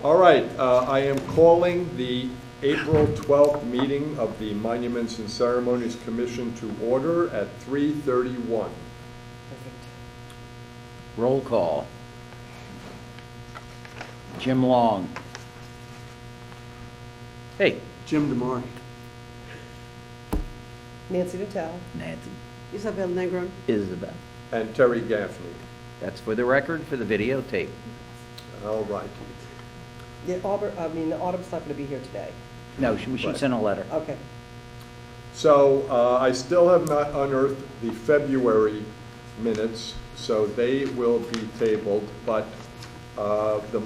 All right, I am calling the April 12th meeting of the Monuments and Ceremonies Commission to order at 3:31. Perfect. Roll call. Jim Long. Hey. Jim DeMar. Nancy Natal. Nancy. Isabel Negron. Isabel. And Terry Gaffney. That's for the record, for the videotape. All right. Autumn's not going to be here today. No, she sent a letter. Okay. So I still have not unearthed the February minutes, so they will be tabled, but the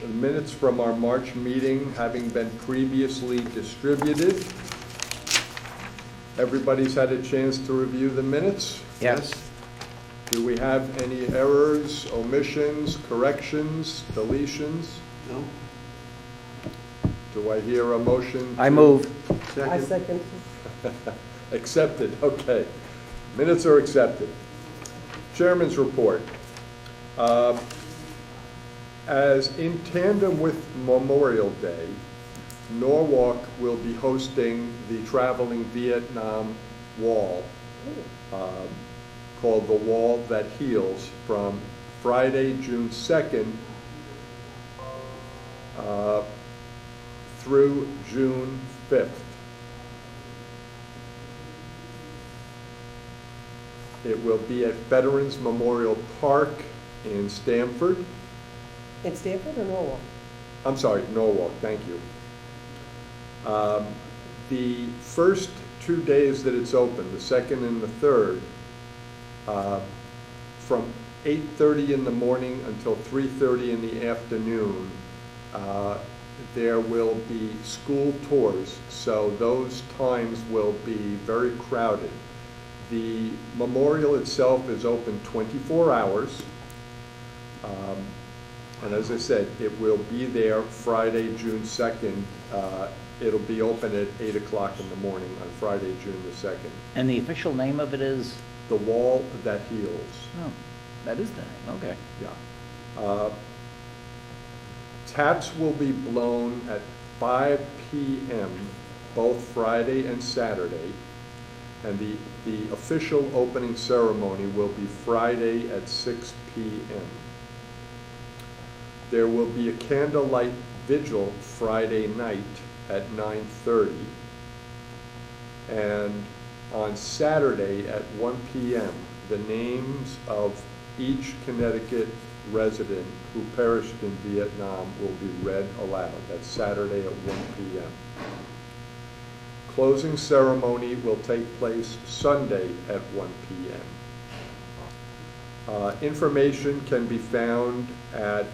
minutes from our March meeting having been previously distributed. Everybody's had a chance to review the minutes? Yes. Do we have any errors, omissions, corrections, deletions? No. Do I hear a motion? I move. I second. Accepted, okay. Minutes are accepted. Chairman's report. As in tandem with Memorial Day, Norwalk will be hosting the Traveling Vietnam Wall, called The Wall That Heals, from Friday, June 2nd, through June 5th. It will be at Veterans Memorial Park in Stamford. In Stamford or Norwalk? I'm sorry, Norwalk, thank you. The first 2 days that it's open, the second and the third, from 8:30 in the morning until 3:30 in the afternoon, there will be school tours, so those times will be very crowded. The memorial itself is open 24 hours, and as I said, it will be there Friday, June 2nd. It'll be open at 8 o'clock in the morning on Friday, June the 2nd. And the official name of it is? The Wall That Heals. Oh, that is the name, okay. Yeah. Taps will be blown at 5 p.m. both Friday and Saturday, and the official opening ceremony will be Friday at 6 p.m. There will be a candlelight vigil Friday night at 9:30, and on Saturday at 1 p.m., the names of each Connecticut resident who perished in Vietnam will be read aloud. That's Saturday at 1 p.m. Closing ceremony will take place Sunday at 1 p.m. Information can be found at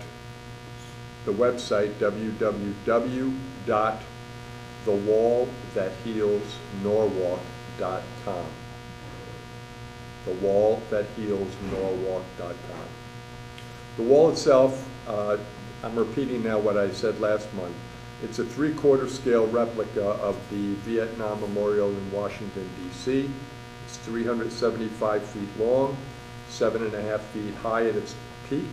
the website www.thewallthathealsnorwalk.com. Thewallthathealsnorwalk.com. The wall itself, I'm repeating now what I said last month. It's a 3/4 scale replica of the Vietnam Memorial in Washington, D.C. It's 375 feet long, 7.5 feet high at its peak,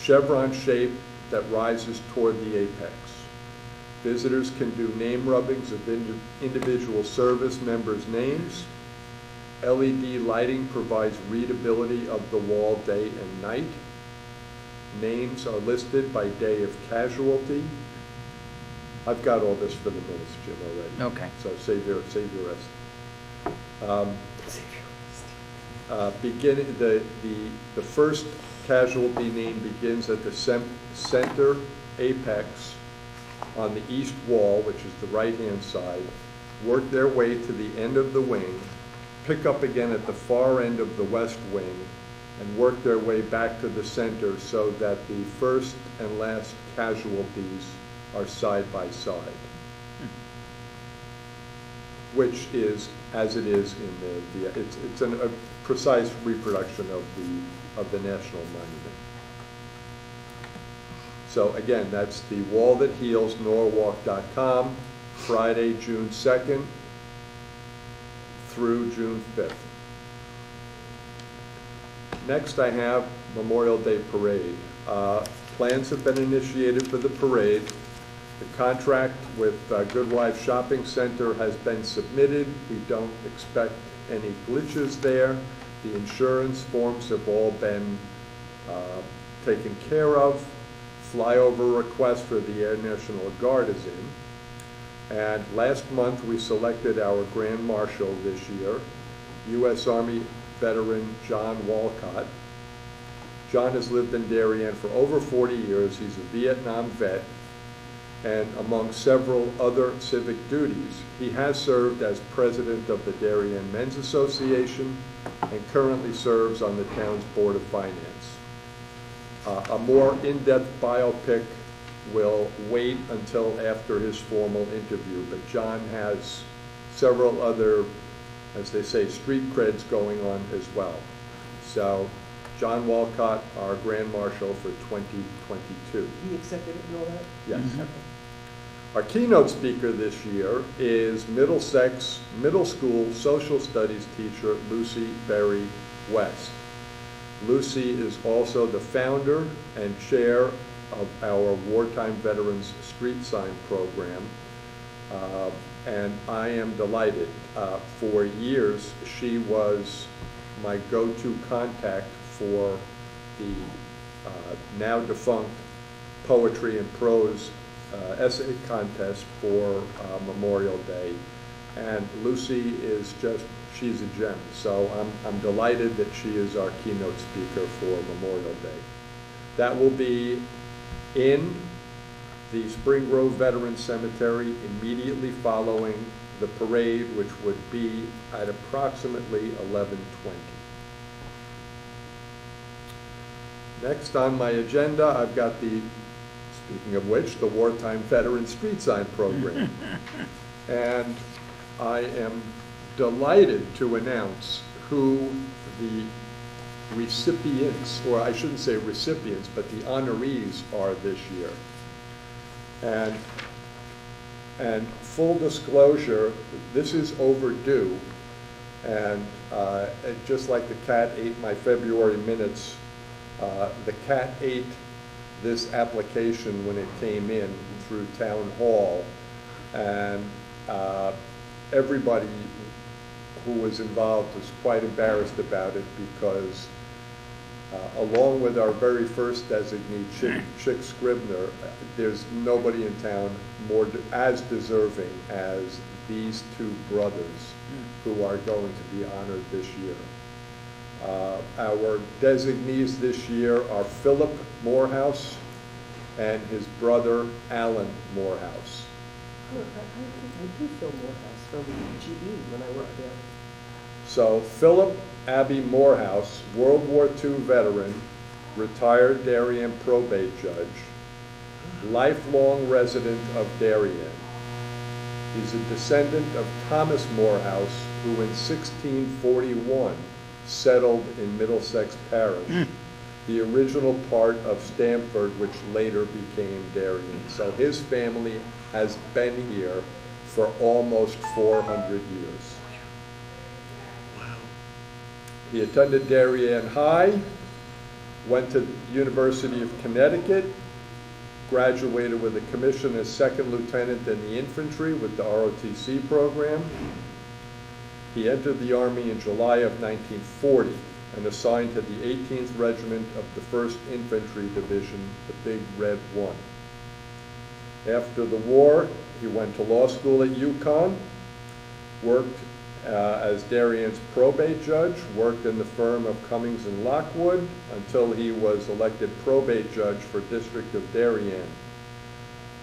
chevron shape that rises toward the apex. Visitors can do name rubbings of individual service members' names. LED lighting provides readability of the wall day and night. Names are listed by day of casualty. I've got all this for the minutes, Jim, already. Okay. So save your rest. The first casualty name begins at the center apex on the east wall, which is the right-hand side, work their way to the end of the wing, pick up again at the far end of the west wing, and work their way back to the center so that the first and last casualties are side by side, which is as it is in it's a precise reproduction of the national monument. So again, that's the Wall That Heals, Norwalk.com, Friday, June 2nd through June 5th. Next I have Memorial Day Parade. Plans have been initiated for the parade. The contract with Good Wife Shopping Center has been submitted. We don't expect any glitches there. The insurance forms have all been taken care of. Flyover request for the Air National Guard is in. And last month, we selected our Grand Marshal this year, U.S. Army veteran John Walcott. John has lived in Darien for over 40 years. He's a Vietnam vet, and among several other civic duties, he has served as president of the Darien Men's Association and currently serves on the town's Board of Finance. A more in-depth biopic will wait until after his formal interview, but John has several other, as they say, street creds going on as well. So, John Walcott, our Grand Marshal for 2022. He accepted it and all that? Yes. Okay. Our keynote speaker this year is Middlesex Middle School Social Studies teacher Lucy Berry West. Lucy is also the founder and chair of our Wartime Veterans Street Sign Program, and I am delighted. For years, she was my go-to contact for the now defunct poetry and prose essay contest for Memorial Day, and Lucy is just, she's a gem. So I'm delighted that she is our keynote speaker for Memorial Day. That will be in the Spring Grove Veterans Cemetery immediately following the parade, which would be at approximately 11:20. Next on my agenda, I've got speaking of which, the Wartime Veteran Street Sign Program. And I am delighted to announce who the recipients, or I shouldn't say recipients, but the honorees are this year. And full disclosure, this is overdue. And just like the cat ate my February minutes, the cat ate this application when it came in through town hall, and everybody who was involved was quite embarrassed about it because along with our very first designee, Chick Scribner, there's nobody in town more as deserving as these two brothers who are going to be honored this year. Our designees this year are Philip Morehouse and his brother Alan Morehouse. I do feel Morehouse from GE when I worked there. So Philip Abbey Morehouse, World War II veteran, retired Darien probate judge, lifelong resident of Darien. He's a descendant of Thomas Morehouse, who in 1641 settled in Middlesex Parish, the original part of Stamford, which later became Darien. So his family has been here for almost 400 years. Wow. He attended Darien High, went to the University of Connecticut, graduated with a commission as second lieutenant in the infantry with the ROTC program. He entered the Army in July of 1940 and assigned to the 18th Regiment of the 1st Infantry Division, the Big Red One. After the war, he went to law school at UConn, worked as Darien's probate judge, worked in the firm of Cummings and Lockwood until he was elected probate judge for District of Darien.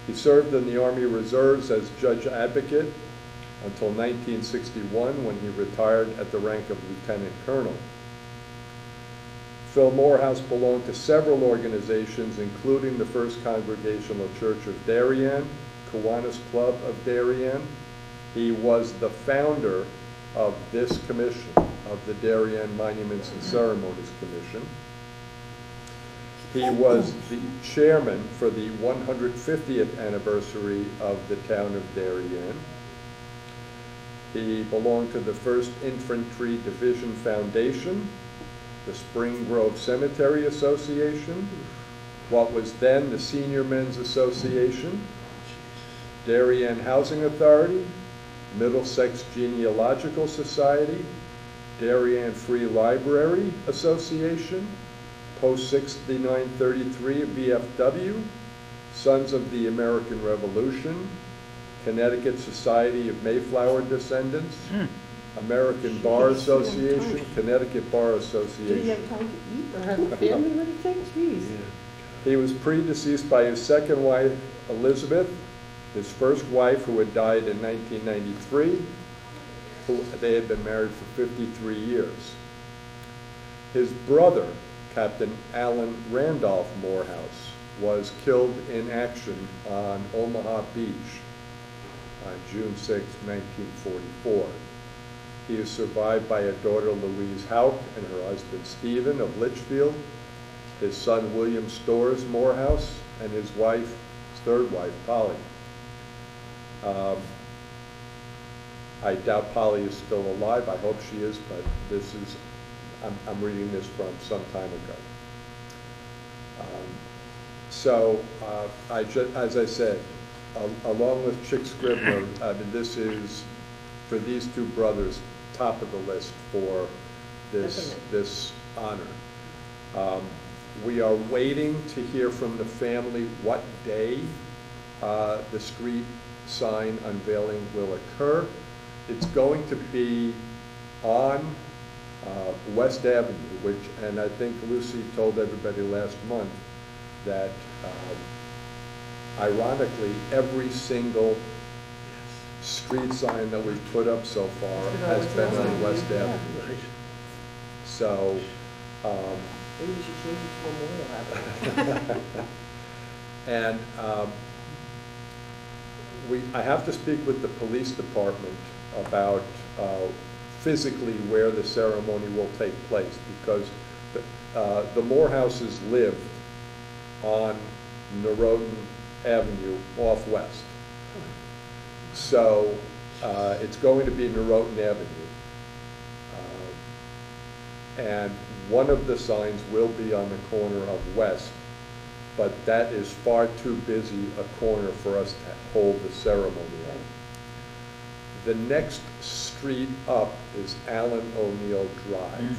He served in the Army Reserves as judge advocate until 1961, when he retired at the rank of lieutenant colonel. Phil Morehouse belonged to several organizations, including the First Congregational Church of Darien, Kiwanis Club of Darien. He was the founder of this commission, of the Darien Monuments and Ceremonies Commission. He was the chairman for the 150th anniversary of the town of Darien. He belonged to the 1st Infantry Division Foundation, the Spring Grove Cemetery Association, what was then the Senior Men's Association, Darien Housing Authority, Middlesex Genealogical Society, Darien Free Library Association, Post 6933 VFW, Sons of the American Revolution, Connecticut Society of Mayflower Descendants, American Bar Association, Connecticut Bar Did he Association. have time to eat or have a family or anything? Jeez. He was predeceased by his second wife, Elizabeth, his first wife, who had died in 1993. They had been married for 53 years. His brother, Captain Allen Randolph Morehouse, was killed in action on Omaha Beach on June 6, 1944. He is survived by a daughter, Louise Houck, and her husband, Stephen, of Litchfield, his son, William Storrs Morehouse, and his wife, his third wife, Polly. I doubt Polly is still alive. I hope she is, but this is, I'm reading this from some time ago. As I said, along with Chick Scribner, I mean, this is, for these two brothers, top of the list for this honor. We are waiting to hear from the family what day the street sign unveiling will occur. It's going to be on West Avenue, and I think Lucy told everybody last month that ironically, every single street sign that we've put up so far has been on West Avenue. So, Maybe we should change it to Memorial Avenue. and I have to speak with the police department about physically where the ceremony will take place, because the Morehouses lived on Norotan Avenue off West. So it's going to be Norotan Avenue. And one of the signs will be on the corner of West, but that is far too busy a corner for us to hold the ceremony on. The next street up is Allen O'Neill Drive.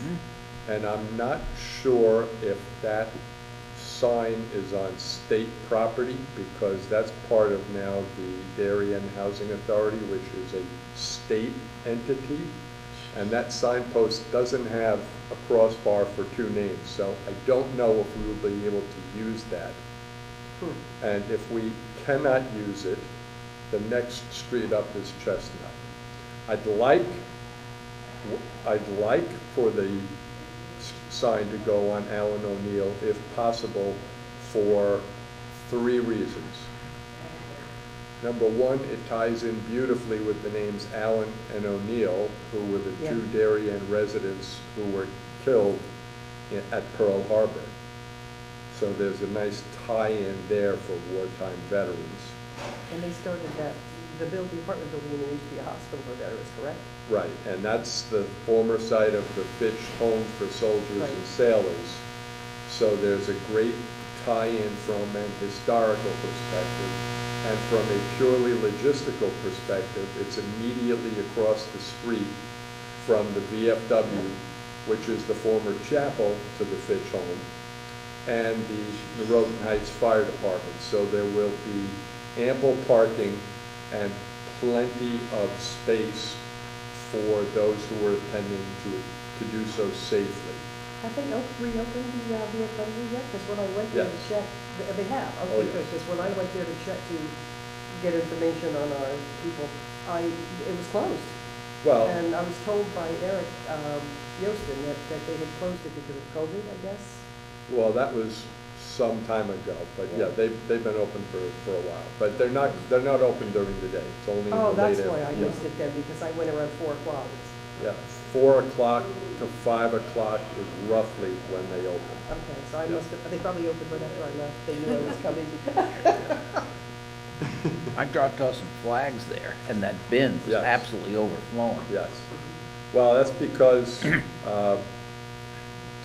And I'm not sure if that sign is on state property, because that's part of now the Darien Housing Authority, which is a state entity. And that signpost doesn't have a crossbar for two names, so I don't know if we will be able to use that. And if we cannot use it, the next street up is Chestnut. I'd like for the sign to go on Allen O'Neill, if possible, for three reasons. Number one, it ties in beautifully with the names Allen and O'Neill, who were the two Darien residents who were killed at Pearl Harbor. So there's a nice tie-in there for wartime veterans. And they started the apartment building, and there used to be a hospital for veterans, correct? Right, and that's the former site of the Fitch Home for Soldiers and Sailors. So there's a great tie-in from an historical perspective, and from a purely logistical perspective, it's immediately across the street from the VFW, which is the former chapel to the Fitch Home, and the Norotan Heights Fire Department. So there will be ample parking and plenty of space for those who are attending to do so safely. Have they reopened the VFW yet? Because when I went there to check, they have, okay, Oh, good, yes. because when I went there to check to get information on our people, it was closed. Well, And I was told by Eric Yostin that they had closed it because of COVID, I guess. well, that was some time ago, but yeah, they've been open for a while. But they're not open during the day. It's only in the Oh, late that's why I afternoon. missed it then, because I went around 4 o'clock. Yeah, 4 o'clock to 5 o'clock is roughly when they open. Okay, so I must have, they probably opened right after I left. They knew I was coming. I dropped off some flags there, and that bin was Yes. absolutely overflowing. Yes. Well, that's because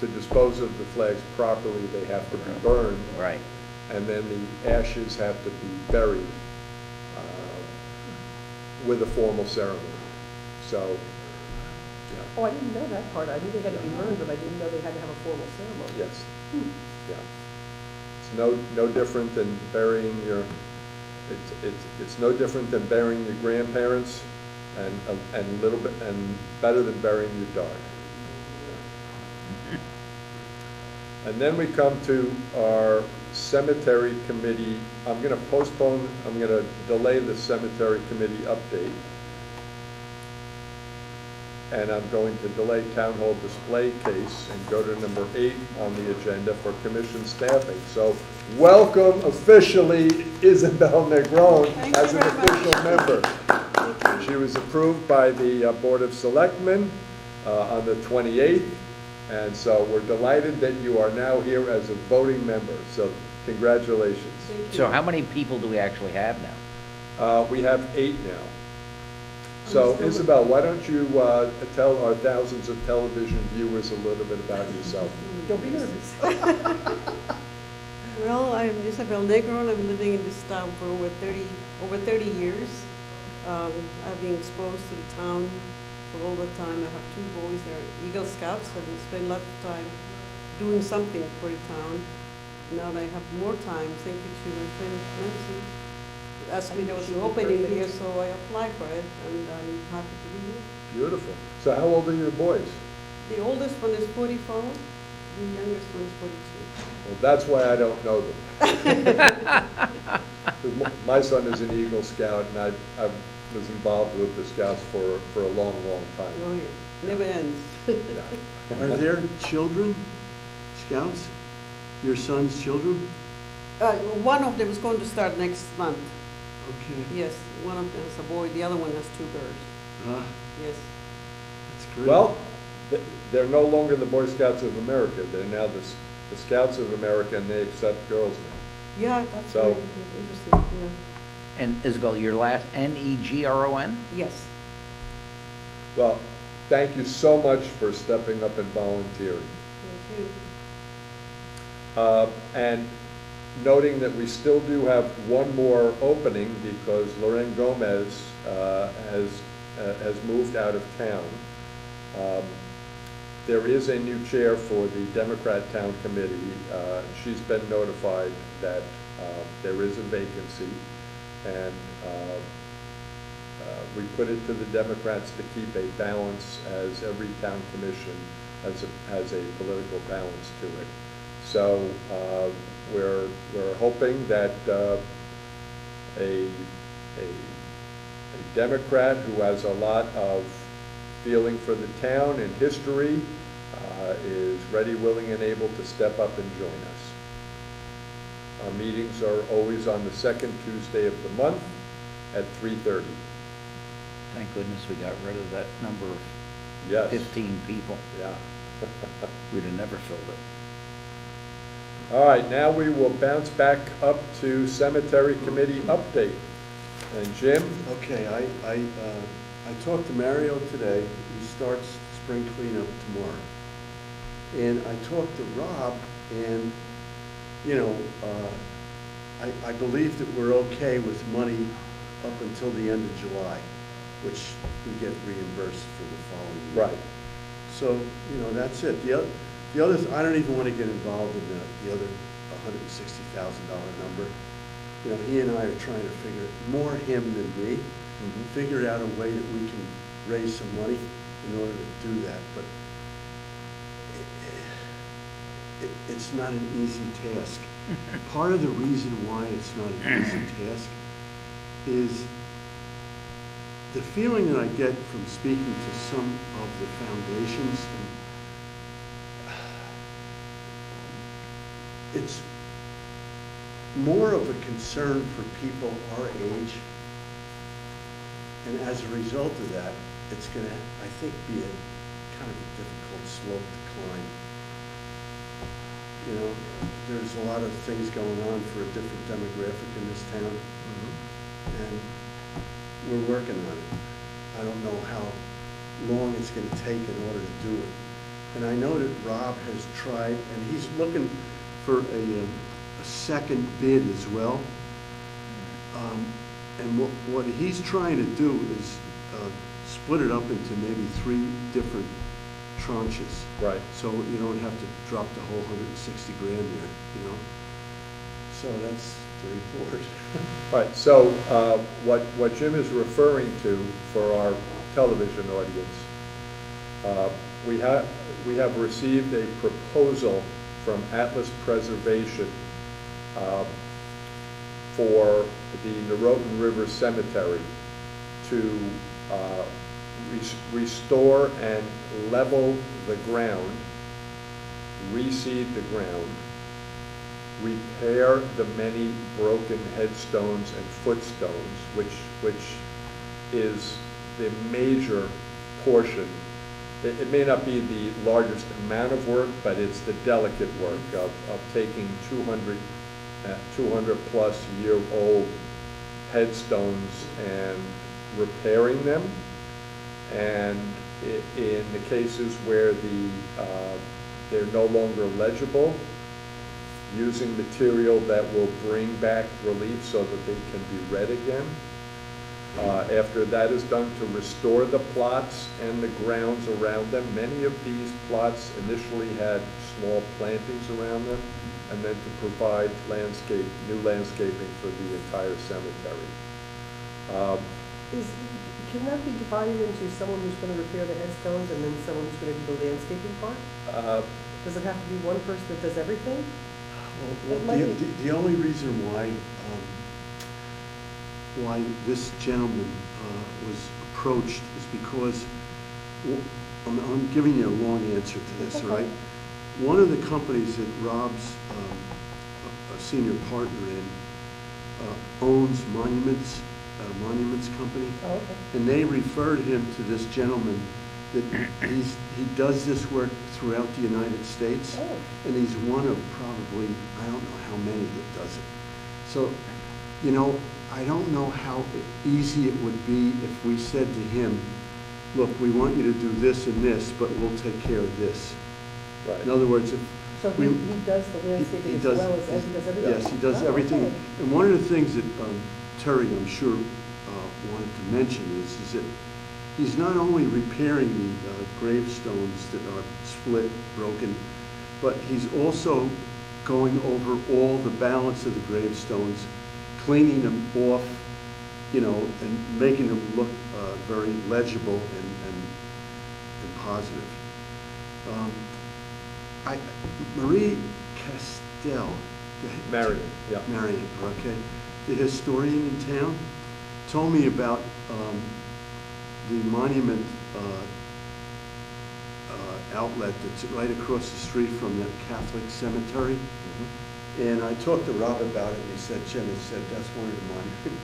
to dispose of the flags properly, they have to be burned. Right. and then the ashes have to be buried with a formal ceremony. So, yeah. Oh, I didn't know that part. I knew they had to be burned, but I didn't know they had to have a formal ceremony. Yes. Hmm. Yeah. It's no different than burying your, it's no different than burying your grandparents and little bit, and better than burying your dog. And then we come to our cemetery committee. I'm going to delay the cemetery committee update. And I'm going to delay town hall display case and go to number 8 on the agenda for commission staffing. So welcome officially Isabel Negron as an official member. She was approved by the Board of Selectmen on the 28th. And so we're delighted that you are now here as a voting member. So congratulations. So how many people do we actually have now? We have 8 now. So Isabel, why don't you tell our thousands of television viewers a little bit about yourself? Don't be nervous. Well, I'm Isabel Negron. I've been living in this town for over 30 years. I've been exposed to the town for all the time. I have 2 boys. They're Eagle Scouts, and I spend a lot of time doing something for the town. Now that I have more time, thank you to my friend Nancy. Asked me there was an opening here, so I applied for it, and I'm happy to be here. Beautiful. So how old are your boys? The oldest one is 44. The youngest one is 42. Well, that's why I don't know them. 'Cause my son is an Eagle Scout, and I was involved with the Scouts for a long, long time. Oh, yeah. Never ends. Yeah. Are there children, scouts? Your son's children? One of them is going to start next month. Okay. Yes, one of them is a boy, the other one has 2 girls. Yes. That's great. Well, they're no longer the Boy Scouts of America. They're now the Scouts of America, and they accept girls now. Yeah, that's So- very interesting, yeah. And Isabel, your last, Negron? Yes. Well, thank you so much for stepping up and volunteering. Thank you. And noting that we still do have one more opening because Lorraine Gomez has moved out of town. There is a new chair for the Democrat Town Committee. She's been notified that there is a vacancy, and we put it to the Democrats to keep a balance, as every town commission has a political balance to it. So we're hoping that a Democrat who has a lot of feeling for the town and history is ready, willing, and able to step up and join us. Our meetings are always on the 2nd Tuesday of the month at 3:30. Thank goodness we got rid of that number of Yes. 15 people. Yeah. We'd have never filled it. All right, now we will bounce back up to Cemetery Committee update. And Jim? Okay, I talked to Mario today. He starts spring cleanup tomorrow. And I talked to Rob, and, you know, I believe that we're okay with money up until the end of July, which we get reimbursed for the following year. Right. So, you know, that's it. The others, I don't even want to get involved in the other $160,000 number. You know, he and I are trying to figure, more him than me, figure out a way that we can raise some money in order to do that. But it's not an easy task. Part of the reason why it's not an easy task is the feeling that I get from speaking to some of the foundations. It's more of a concern for people our age, and as a result of that, it's going to, I think, be a kind of a difficult slope to climb. You know, there's a lot of things going on for a different demographic in this town, and we're working on it. I don't know how long it's going to take in order to do it. And I know that Rob has tried, and he's looking for a second bid as well. And what he's trying to do is split it up into maybe 3 different tranches. Right. So you don't have to drop the whole 160 grand there, you know? So that's the report. Right, so what Jim is referring to for our television audience, we have received a proposal from Atlas Preservation for the Norotan River Cemetery to restore and level the ground, reseed the ground, repair the many broken headstones and footstones, which is the major portion. It may not be the largest amount of work, but it's the delicate work of taking 200 plus year old headstones and repairing them. And in the cases where they're no longer legible, using material that will bring back relief so that they can be read again. After that is done, to restore the plots and the grounds around them. Many of these plots initially had small plantings around them, and then to provide new landscaping for the entire cemetery. Can that be divided into someone who's going to repair the headstones and then someone who's going to do the landscaping part? Does it have to be one person that does everything? Well, the only reason why this gentleman was approached is because, I'm giving you a long answer to this, all right? One of the companies that Rob's a senior partner in owns Monuments Company. Oh, okay. And they referred him to this gentleman that he does this work throughout the United States. Oh. And he's one of probably, I don't know how many that does it. So, you know, I don't know how easy it would be if we said to him, look, we want you to do this and this, but we'll take care of this. Right. In other words, if So he does the landscaping he as does- well as he does everything? Yes, he does Oh, everything. okay. And one of the things that Terry, I'm sure, wanted to mention is that he's not only repairing the gravestones that are split, broken, but he's also going over all the balance of the gravestones, cleaning them off, you know, and making them look very legible and positive. Marie Castell. Marion, yeah. Marion, okay. The historian in town told me about the monument outlet that's right across the street from the Catholic cemetery. Mhm. And I talked to Rob about it, and he said, Jim, he said, that's one of the monument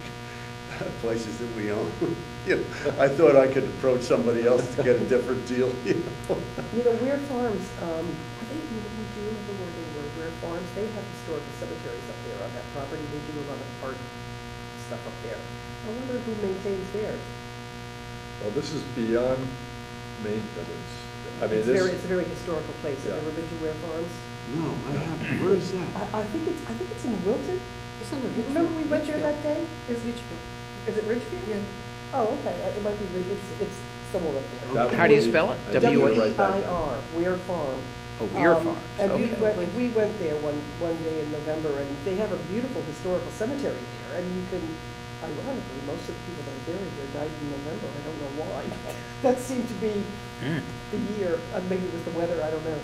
places that we own. You know, I thought I could approach somebody else to get a different deal, you know. You know, Ware Farms, do you remember where they were? Ware Farms, they have historical cemeteries up there on that property. They do a lot of art stuff up there. I wonder who maintains theirs. Well, this is beyond maintenance. I mean, It's a very historical place. Have you Yeah. ever been to Ware Farms? No, I haven't. Where is that? I think it's in Wilton. It's under Remember we went there that day? It's Litchfield. Is it Ridgefield? Yeah. Oh, okay. It might be, it's somewhere up there. That How do you would be- spell it? I think you're right back. W-E-I-R, Ware Farm. Oh, Weir Farms, And okay. we went there one day in November, and they have a beautiful historical cemetery there, and you can, ironically, most of the people that are buried there died in November. I don't know why. That seemed to be the year, maybe it was the weather, I don't know.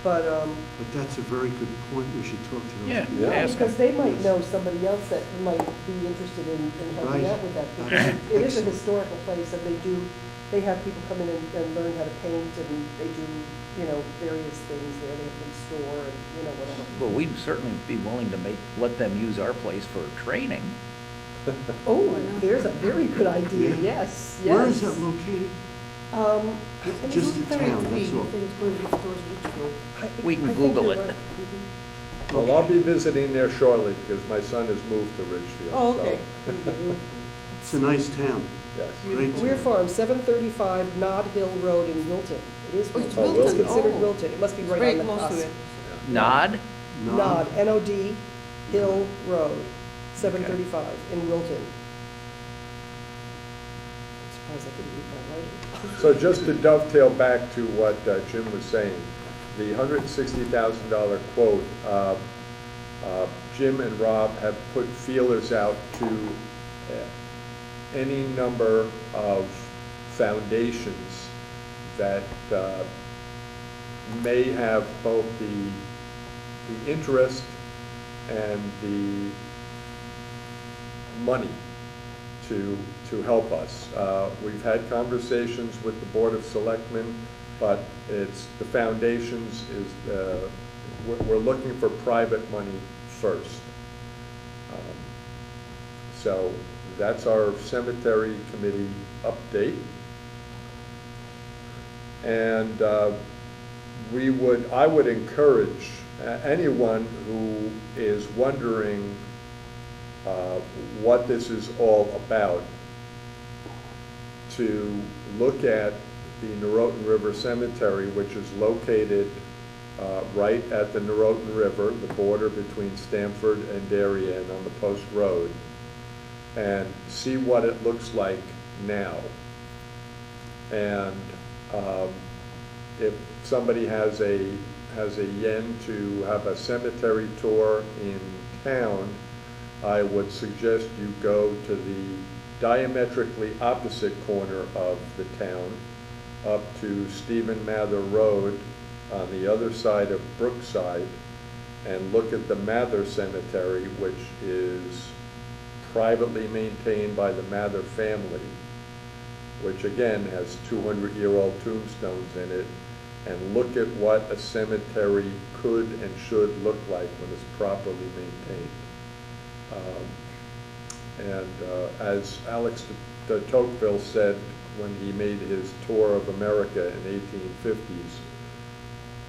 But, But that's a very good point. We should talk to them. Yeah. yeah, Ask because them. they might know somebody else that might be interested in helping Right. out with that. Because it is a Excellent. historical place, and they have people come in and learn how to paint, and they do, you know, various things there. They have them store and, you know, whatever. Well, we'd certainly be willing to let them use our place for training. Oh, there's a very good idea, yes, yes. Where is that located? I think Just it's the town, that's all. I think it's going to be towards Litchfield. We can I think Google you're it. right. Mhm. Well, I'll be visiting there shortly because my son has moved to Ridgefield. Oh, so- okay. It's a nice town. Yes. Great Weir town. Farm, 735 Nod Hill Road in Wilton. It is Oh, it's Wilton. Wilton. It's considered Oh. Wilton. It must be It's right very on the close cusp. to it. Nod? Nod, N-O-D, Hill Road, 735 in Wilton. I'm surprised I couldn't read my writing. So just to dovetail back to what Jim was saying, the $160,000 quote, Jim and Rob have put feelers out to any number of foundations that may have both the interest and the money to help us. We've had conversations with the Board of Selectmen, but it's the foundations is we're looking for private money first. So that's our cemetery committee update. And I would encourage anyone who is wondering what this is all about to look at the Norotan River Cemetery, which is located right at the Norotan River, the border between Stamford and Darien on the Post Road, and see what it looks like now. And if somebody has a yen to have a cemetery tour in town, I would suggest you go to the diametrically opposite corner of the town, up to Stephen Mather Road on the other side of Brookside, and look at the Mather Cemetery, which is privately maintained by the Mather family, which again has 200-year-old tombstones in it, and look at what a cemetery could and should look like when it's properly maintained. As Alex de Tocqueville said when he made his tour of America in the 1850s,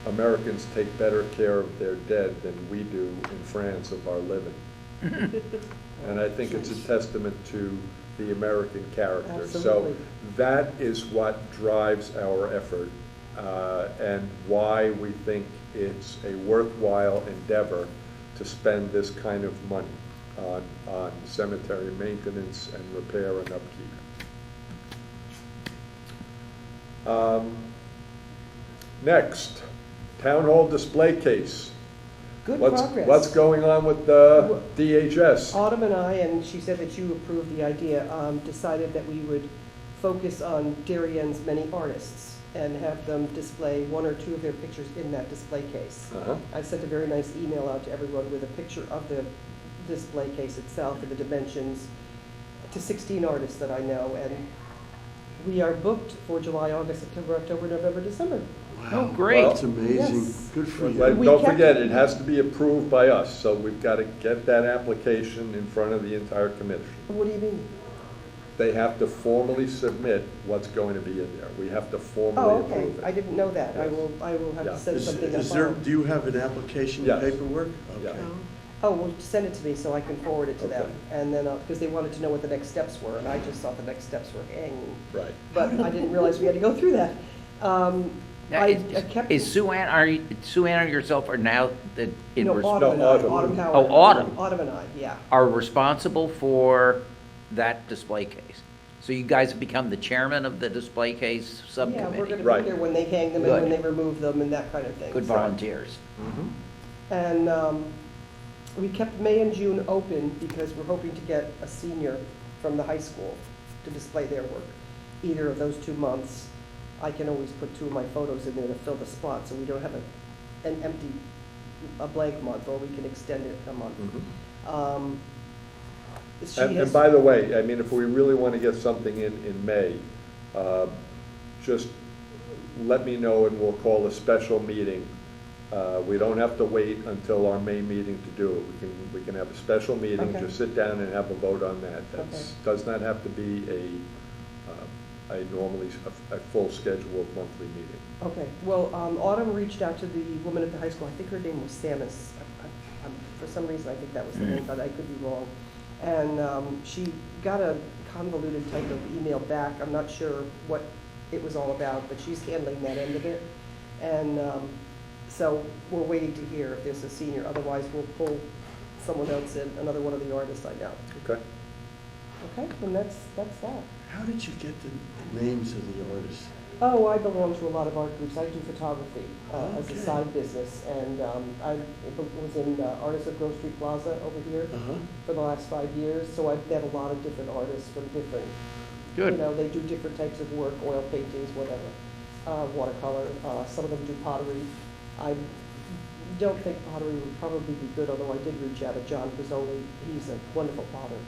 Americans take better care of their dead than we do in France of our living. And I think it's a testament to the American character. Absolutely. So that is what drives our effort and why we think it's a worthwhile endeavor to spend this kind of money on cemetery maintenance and repair and upkeep. Next, town hall display case. Good What's progress. going on with the DHS? Autumn and I, and she said that you approved the idea, decided that we would focus on Darien's many artists and have them display one or two of their pictures in that display case. I sent a very nice email out to everyone with a picture of the display case itself and the dimensions to 16 artists that I know, and we are booked for July, August, September, October, November, December. Oh, great. That's amazing. Yes. Good for But you. don't forget, it has to be approved by us, so we've got to get that application in front of the entire commission. What do you mean? They have to formally submit what's going to be in there. We have to Oh, formally okay, approve I it. didn't know that. I Yes. will have Yeah. to send Is something up. there, do you have an application Yes. paperwork? Yeah. Okay. Oh, well, send it to me so I can forward it to them. Okay. And then, because they wanted to know what the next steps were, and I just thought the next steps were hanging. Right. But I didn't realize we had to go through that. Now, I kept. is Sue Ann or yourself are now No, Autumn and I, Autumn. Autumn Howard. Oh, Autumn. Autumn and I, yeah. are responsible for that display case? So you guys have become the chairman of the display case Yeah, subcommittee? we're gonna Right. be there when they hang them and when Good. they remove them and that kind of thing. Good So- volunteers. And we kept May and June open because we're hoping to get a senior from the high school to display their work. Either of those 2 months. I can always put 2 of my photos in there to fill the spot, so we don't have a blank month, or we can extend it a month. She And has- by the way, I mean, if we really want to get something in May, just let me know and we'll call a special meeting. We don't have to wait until our May meeting to do it. We can have a special meeting, Okay. just sit down and have a vote on that. That Okay. does not have to be normally a full scheduled monthly meeting. Okay, well, Autumn reached out to the woman at the high school, I think her name was Samus. For some reason, I think that was the name, but I could be wrong. And she got a convoluted type of email back. I'm not sure what it was all about, but she's handling that end of it. And so we're waiting to hear if there's a senior. Otherwise, we'll pull someone else in, another one of the artists I know. Okay. Okay, and that's that. How did you get the names of the artists? Oh, I belong to a lot of art groups. I do photography as a Okay. side business, and I was in Artists of Grove Street Plaza over here Uh-huh. for the last 5 years, so I've met a lot of different artists from different, Good. you know, they do different types of work, oil paintings, whatever, watercolor. Some of them do pottery. I don't think pottery would probably be good, although I did reach out to John Pizzoli. He's a wonderful potter.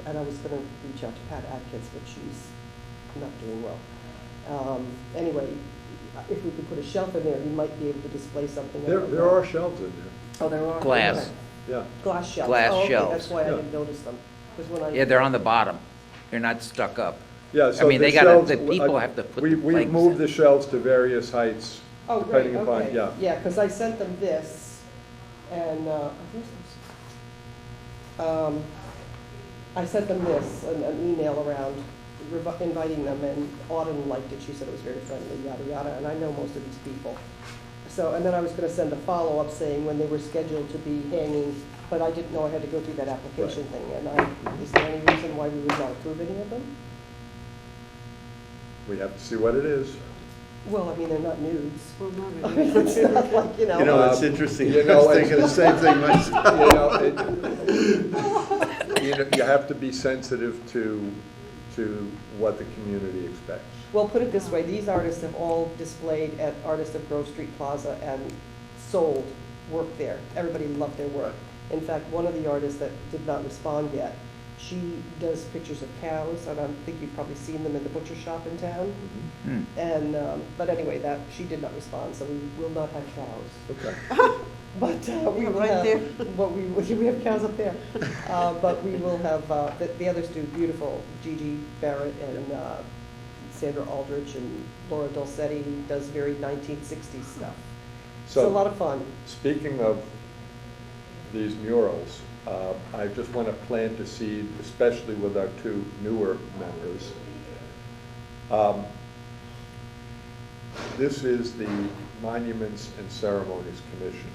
And I was going to reach out to Pat Atkins, but she's not doing well. Anyway, if we could put a shelf in there, he might be able to display something. There are shelves in there, Oh, there are? Glass. Okay. yeah. Glass shelves. Glass Oh, okay, shelves. that's why I Yeah. didn't notice them. 'Cause when I- Yeah, they're on the bottom. They're not stuck up. Yeah, I so mean, the they gotta, shelves, the people have to put the We've planks moved in. the shelves to various heights, Oh, great, depending upon, okay. yeah. Yeah, because I sent them this, and, I sent them this, an email around inviting them, and Autumn liked it. She said it was very friendly, yada, yada, and I know most of these people. So, and then I was gonna send a follow-up saying when they were scheduled to be hanging, but I didn't know I had to go through that application thing, and is there any reason why we would not approve any of them? We have to see what it is. Well, I mean, they're not nudes. Well, not I really. mean, it's not like, you know. You know, it's interesting. You I know, was thinking the same thing myself. You have to be sensitive to what the community expects. Well, put it this way, these artists have all displayed at Artists of Grove Street Plaza and sold work there. Everybody loved their work. In fact, one of the artists that did not respond yet, she does pictures of cows, and I think you've probably seen them in the butcher shop in town. Hmm. And, but anyway, she did not respond, so we will not have cows. Okay. But we Yeah, will right have, there. but we have cows up there. But we will have, the others do beautiful, Gigi Barrett and Sandra Aldrich, and Laura Dulcetti does very 1960s stuff. It's a So, lot of fun. speaking of these murals, I just want to plant a seed, especially with our two newer members. This is the Monuments and Ceremonies Commission.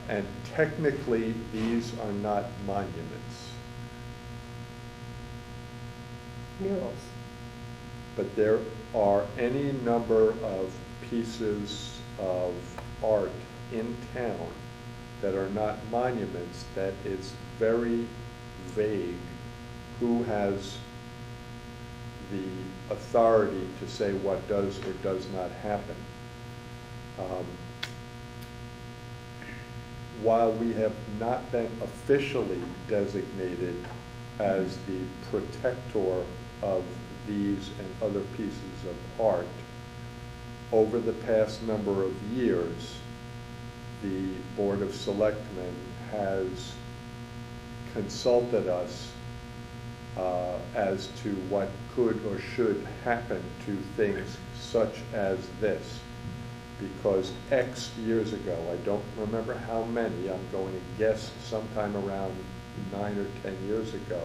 And technically, these are not monuments, Murals. but there are any number of pieces of art in town that are not monuments, that it's very vague who has the authority to say what does or does not happen. While we have not been officially designated as the protector of these and other pieces of art, over the past number of years, the Board of Selectmen has consulted us as to what could or should happen to things such as this. Because X years ago, I don't remember how many, I'm going to guess sometime around 9 or 10 years ago,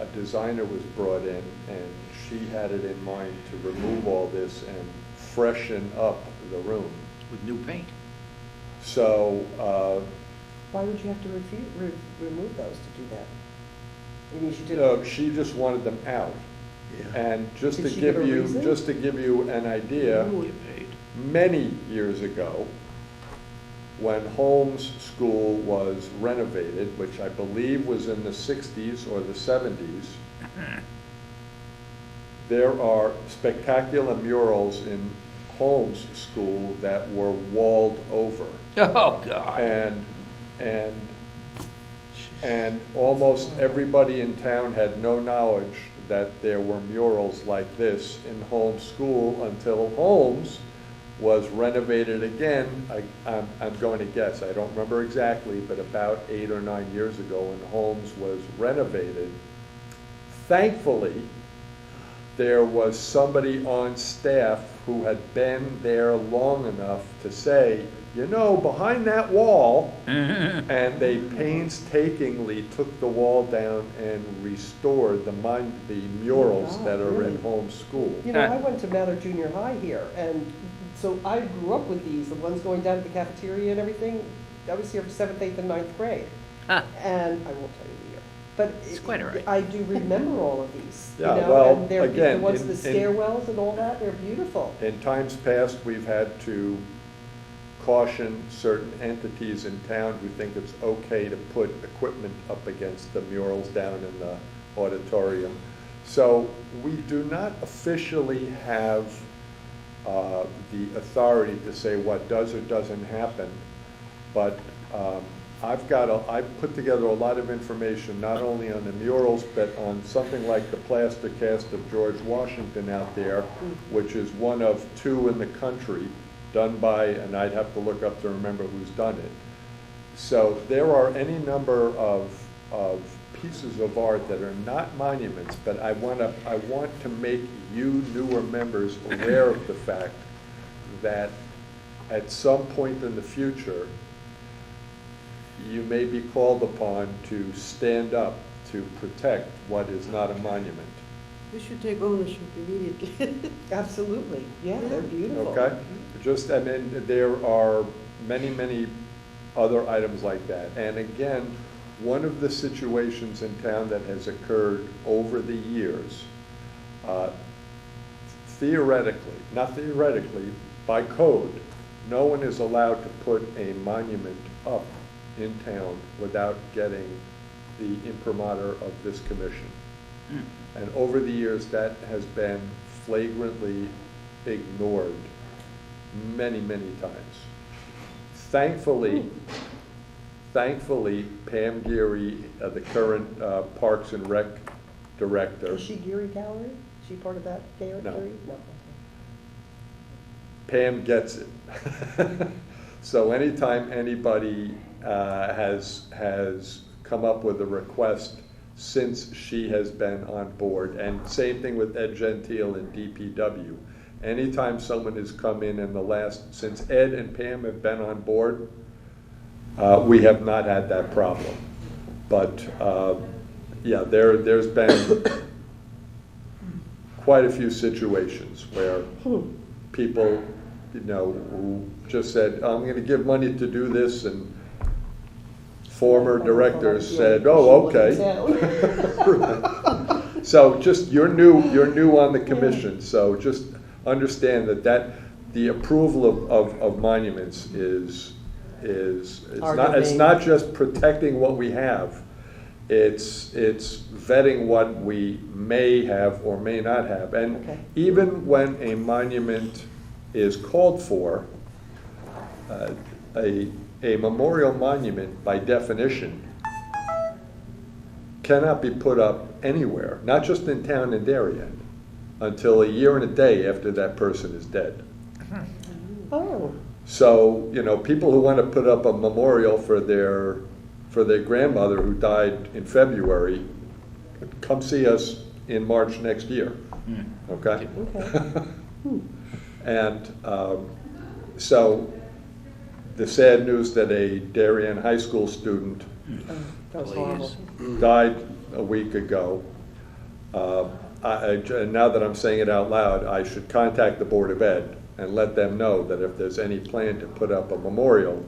a designer was brought in, and she had it in mind to remove all this and freshen up the room. With new paint. So, Why would you have to remove those to do that? I mean, she did. she just wanted them out. Yeah. And just Did to she give give a you, reason? just to give you an idea, Get paid. many years ago, when Holmes School was renovated, which I believe was in the 60s or the 70s, there are spectacular murals in Holmes School that were walled over. Oh, God. And almost everybody in town had no knowledge that there were murals like this in Holmes School until Holmes was renovated again. I'm going to guess, I don't remember exactly, but about 8 or 9 years ago when Holmes was renovated. Thankfully, there was somebody on staff who had been there long enough to say, you know, behind that wall, and they painstakingly took the wall down and restored the murals Oh, that are really? in Holmes School. You know, I went to Mather Junior High here, and So I grew up with these, the ones going down to the cafeteria and everything. I was here for 7th, 8th, and 9th grade. Huh. And I won't tell you the year. But It's quite all right. I do remember all of these, you Yeah, know, well, and they're, again, the ones with the in- stairwells and all that, they're beautiful. In times past, we've had to caution certain entities in town who think it's okay to put equipment up against the murals down in the auditorium. So we do not officially have the authority to say what does or doesn't happen, but I've put together a lot of information, not only on the murals, but on something like the plaster cast of George Washington out there, which is one of 2 in the country, done by, and I'd have to look up to remember who's done it. So there are any number of pieces of art that are not monuments, but I want to make you newer members aware of the fact that at some point in the future, you may be called upon to stand up to protect what is not a monument. We should take ownership immediately. Absolutely, yeah, they're beautiful. Okay? Just, and then there are many, many other items like that. And again, one of the situations in town that has occurred over the years, theoretically, not theoretically, by code, no one is allowed to put a monument up in town without getting the imprimatur of this commission. And over the years, that has been flagrantly ignored many, many times. Thankfully, Pam Geary, the current Parks and Rec director. Is she Geary Gallery? Is she part of that Geary? No. No. Pam gets it. So anytime anybody has come up with a request since she has been on board, and same thing with Ed Gentile and DPW. Anytime someone has come in since Ed and Pam have been on board, we have not had that problem. But yeah, there's been quite a few situations where people, who just said, I'm going to give money to do this, and former directors said, oh, okay. So just, you're new on the commission, so just understand that the approval of monuments it's not just protecting what we have, it's vetting what we may have or may not have. And Okay. even when a monument is called for, a memorial monument, by definition, cannot be put up anywhere, not just in town in Darien, until a year and a day after that person is dead. Oh, So, people who want to put up a memorial for their grandmother who died in February, come see us in March next year, okay? okay. And so the sad news that a Darien High School student Oh, that was horrible. died a week ago. And now that I'm saying it out loud, I should contact the Board of Ed and let them know that if there's any plan to put up a memorial,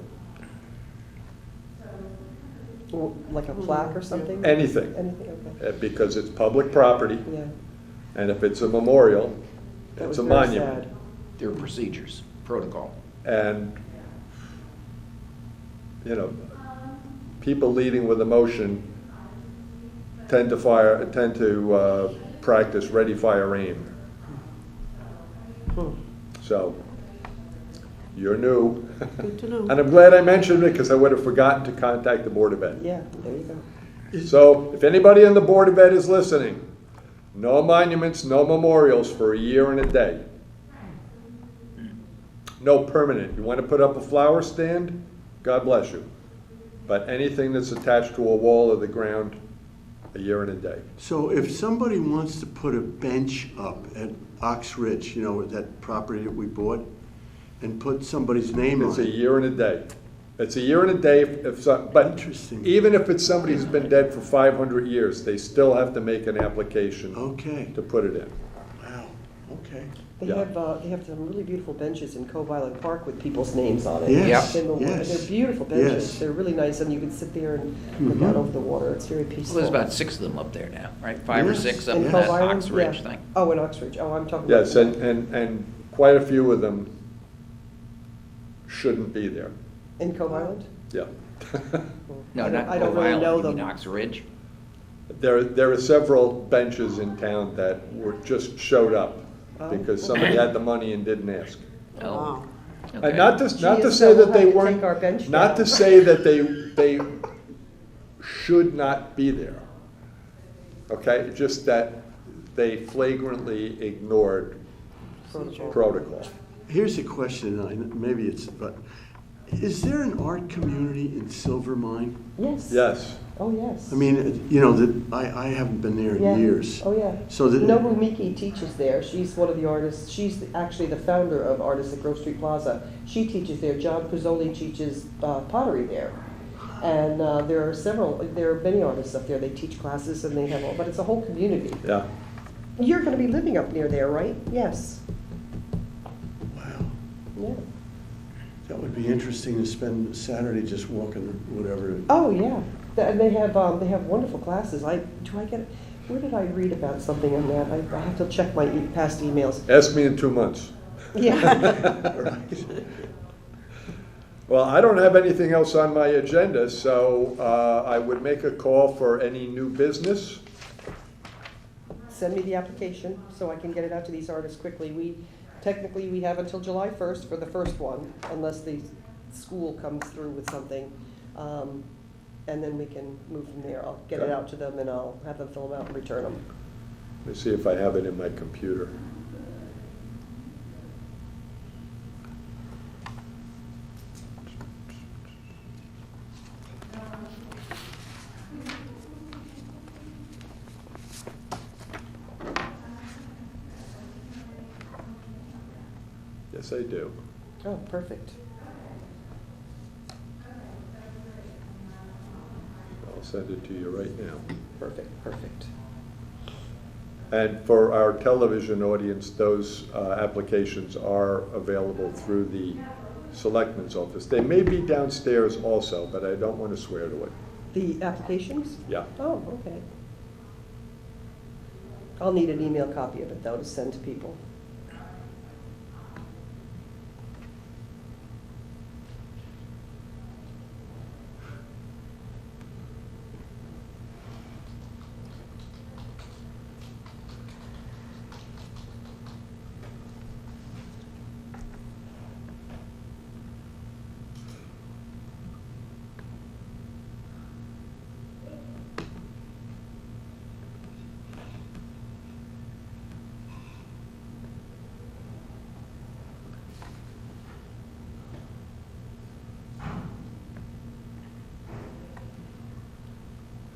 Like a plaque or something? anything, Anything, okay. because it's public property, Yeah. and if it's a memorial, That it's was a very monument. sad. There are procedures, protocol. And, people leading with emotion tend to practice ready, fire, aim. So, you're new. Good to know. And I'm glad I mentioned it, because I would have forgotten to contact the Board of Ed. Yeah, there you go. So, if anybody on the Board of Ed is listening, no monuments, no memorials for a year and a day. No permanent. You want to put up a flower stand? God bless you. But anything that's attached to a wall or the ground, a year and a day. So if somebody wants to put a bench up at Ox Ridge, that property that we bought, and put somebody's name It's on a it. year and a day. It's a year and a day, but Interesting. even if it's somebody who's been dead for 500 years, they still have to make an application Okay, to put it in. wow, okay. They Yeah. they have some really beautiful benches in Cove Island Park with people's names on it. Yes, In the water. yes. They're beautiful benches. Yes. They're really nice, and you can sit there and look Mhm. out over the water. It's very Well, peaceful. there's about 6 of them up there now, right? 5 or Yes. 6 up In in Cove that Island? Ox Ridge Yeah. thing. Oh, in Oxford. Oh, I'm talking Yes, about. and quite a few of them shouldn't be there. In Cove Island? Yeah. No, I not don't Cove really Island, know you mean them. Ox Ridge? There are several benches in town that just showed up Oh, because okay. somebody had the money and didn't ask. Oh, Wow. okay. And not to Gee, say so we'll that they have to weren't, take our bench not to down. say that they should not be there. Okay, just that they flagrantly ignored Protocol. protocol. Here's a question, maybe it's, but, is there an art community in Silver Mine? Yes. Yes, Oh, yes. I mean, you know, I haven't been there Yeah. in years. Oh, yeah. So that- Nobu Miki teaches there. She's one of the artists. She's actually the founder of Artists at Grove Street Plaza. She teaches there. John Pizzoli teaches pottery there. And there are many artists up there. They teach classes and they have all, but it's a whole community. yeah. You're going to be living up near there, right? Yes. Wow, Yeah. that would be interesting to spend Saturday just walking, whatever. Oh, yeah. And they have wonderful classes. Where did I read about something on that? I have to check my past emails. Ask me in 2 months. Yeah. Well, I don't have anything else on my agenda, so I would make a call for any new business. Send me the application so I can get it out to these artists quickly. Technically, we have until July 1st for the first one, unless the school comes through with something. And then we can move from there. I'll get it out to them and I'll have them fill them out and return them. Let me see if I have it in my computer. Yes, I do. Oh, perfect. I'll send it to you right now. Perfect. And for our television audience, those applications are available through the Selectmen's office. They may be downstairs also, but I don't want to swear to it. The applications? Yeah. Oh, okay. I'll need an email copy of it, though, to send to people.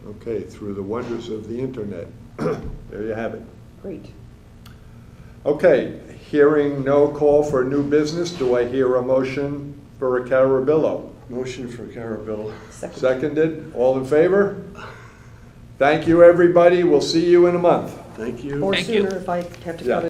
Okay, through the wonders of the internet. There you have it. Great. Okay, hearing no call for new business, do I hear a motion for a Carabillo? Motion for Carabelle. Seconded, all in favor? Thank you, everybody, we'll see you in a month. Thank you. Or Thank you. sooner if I have to Yeah. cut it.